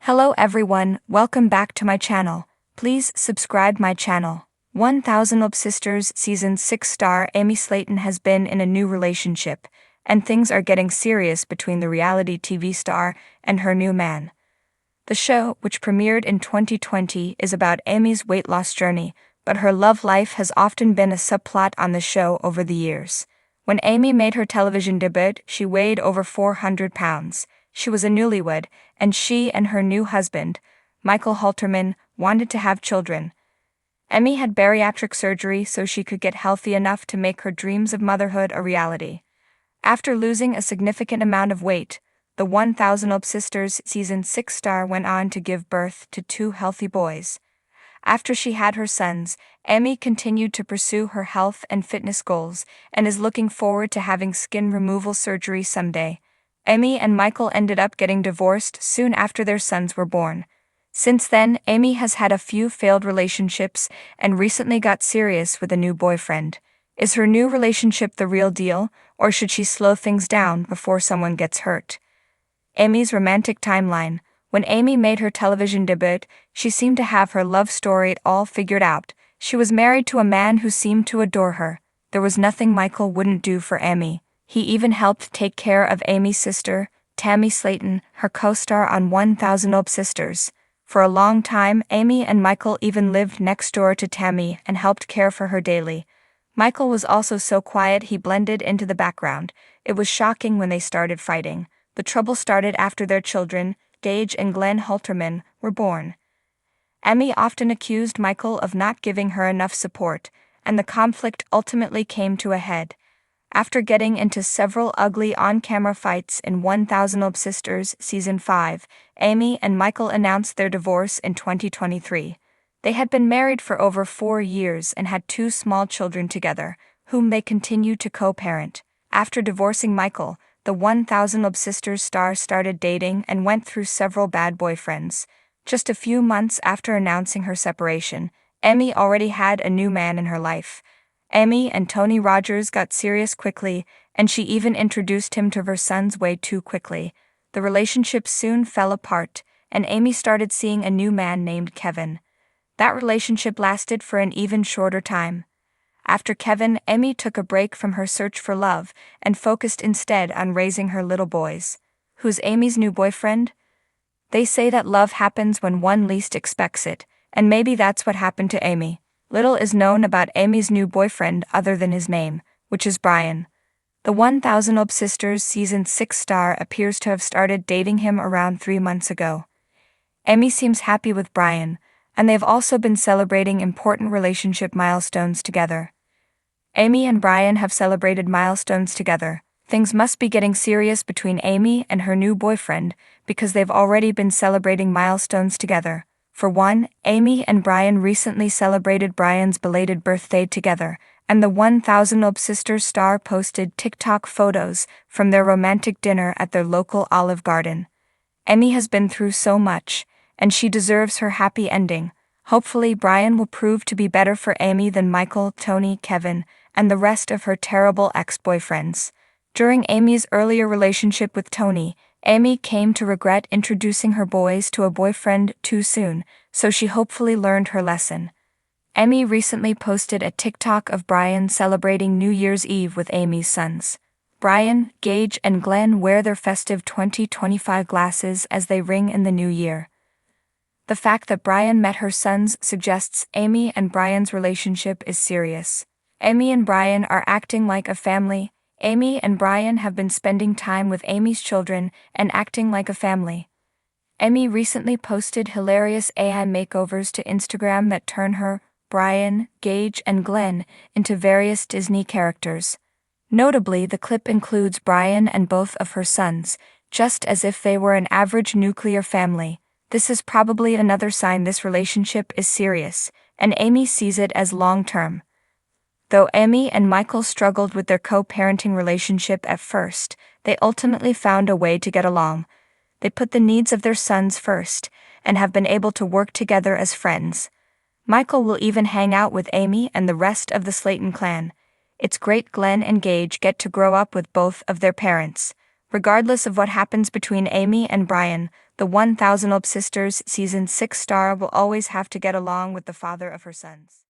Hello everyone, welcome back to my channel. Please subscribe my channel. 1000 Sisters Season 6 star Amy Slaton has been in a new relationship, and things are getting serious between the reality TV star and her new man. The show, which premiered in 2020, is about Amy's weight loss journey, but her love life has often been a subplot on the show over the years. When Amy made her television debut, she weighed over 400 pounds. She was a newlywed, and she and her new husband, Michael Halterman, wanted to have children. Amy had bariatric surgery so she could get healthy enough to make her dreams of motherhood a reality. After losing a significant amount of weight, the 1000 Sisters Season 6 star went on to give birth to 2 healthy boys. After she had her sons, Amy continued to pursue her health and fitness goals and is looking forward to having skin removal surgery someday. Amy and Michael ended up getting divorced soon after their sons were born. Since then, Amy has had a few failed relationships and recently got serious with a new boyfriend. Is her new relationship the real deal, or should she slow things down before someone gets hurt? Amy's romantic timeline. When Amy made her television debut, she seemed to have her love story all figured out. She was married to a man who seemed to adore her. There was nothing Michael wouldn't do for Amy. He even helped take care of Amy's sister, Tammy Slaton, her co-star on 1000 Sisters. For a long time, Amy and Michael even lived next door to Tammy and helped care for her daily. Michael was also so quiet he blended into the background. It was shocking when they started fighting. The trouble started after their children, Gage and Glenn Halterman, were born. Amy often accused Michael of not giving her enough support, and the conflict ultimately came to a head. After getting into several ugly on-camera fights in 1000 Sisters Season 5, Amy and Michael announced their divorce in 2023. They had been married for over 4 years and had 2 small children together, whom they continued to co-parent. After divorcing Michael, the 1000 Sisters star started dating and went through several bad boyfriends. Just a few months after announcing her separation, Amy already had a new man in her life. Amy and Tony Rogers got serious quickly, and she even introduced him to her sons way too quickly. The relationship soon fell apart, and Amy started seeing a new man named Kevin. That relationship lasted for an even shorter time. After Kevin, Amy took a break from her search for love and focused instead on raising her little boys. Who's Amy's new boyfriend? They say that love happens when one least expects it, and maybe that's what happened to Amy. Little is known about Amy's new boyfriend other than his name, which is Brian. The 1000 Sisters Season 6 star appears to have started dating him around 3 months ago. Amy seems happy with Brian, and they've also been celebrating important relationship milestones together. Amy and Brian have celebrated milestones together. Things must be getting serious between Amy and her new boyfriend because they've already been celebrating milestones together. For one, Amy and Brian recently celebrated Brian's belated birthday together, and the 1000 Sisters star posted TikTok photos from their romantic dinner at their local Olive Garden. Amy has been through so much, and she deserves her happy ending. Hopefully Brian will prove to be better for Amy than Michael, Tony, Kevin, and the rest of her terrible ex-boyfriends. During Amy's earlier relationship with Tony, Amy came to regret introducing her boys to a boyfriend too soon, so she hopefully learned her lesson. Amy recently posted a TikTok of Brian celebrating New Year's Eve with Amy's sons. Brian, Gage, and Glenn wear their festive 2025 glasses as they ring in the new year. The fact that Brian met her sons suggests Amy and Brian's relationship is serious. Amy and Brian are acting like a family. Amy and Brian have been spending time with Amy's children and acting like a family. Amy recently posted hilarious AI makeovers to Instagram that turn her, Brian, Gage, and Glenn into various Disney characters. Notably, the clip includes Brian and both of her sons, just as if they were an average nuclear family. This is probably another sign this relationship is serious, and Amy sees it as long-term. Though Amy and Michael struggled with their co-parenting relationship at first, they ultimately found a way to get along. They put the needs of their sons first, and have been able to work together as friends. Michael will even hang out with Amy and the rest of the Slaton clan. It's great Glenn and Gage get to grow up with both of their parents. Regardless of what happens between Amy and Brian, the 1000 Sisters Season 6 star will always have to get along with the father of her sons.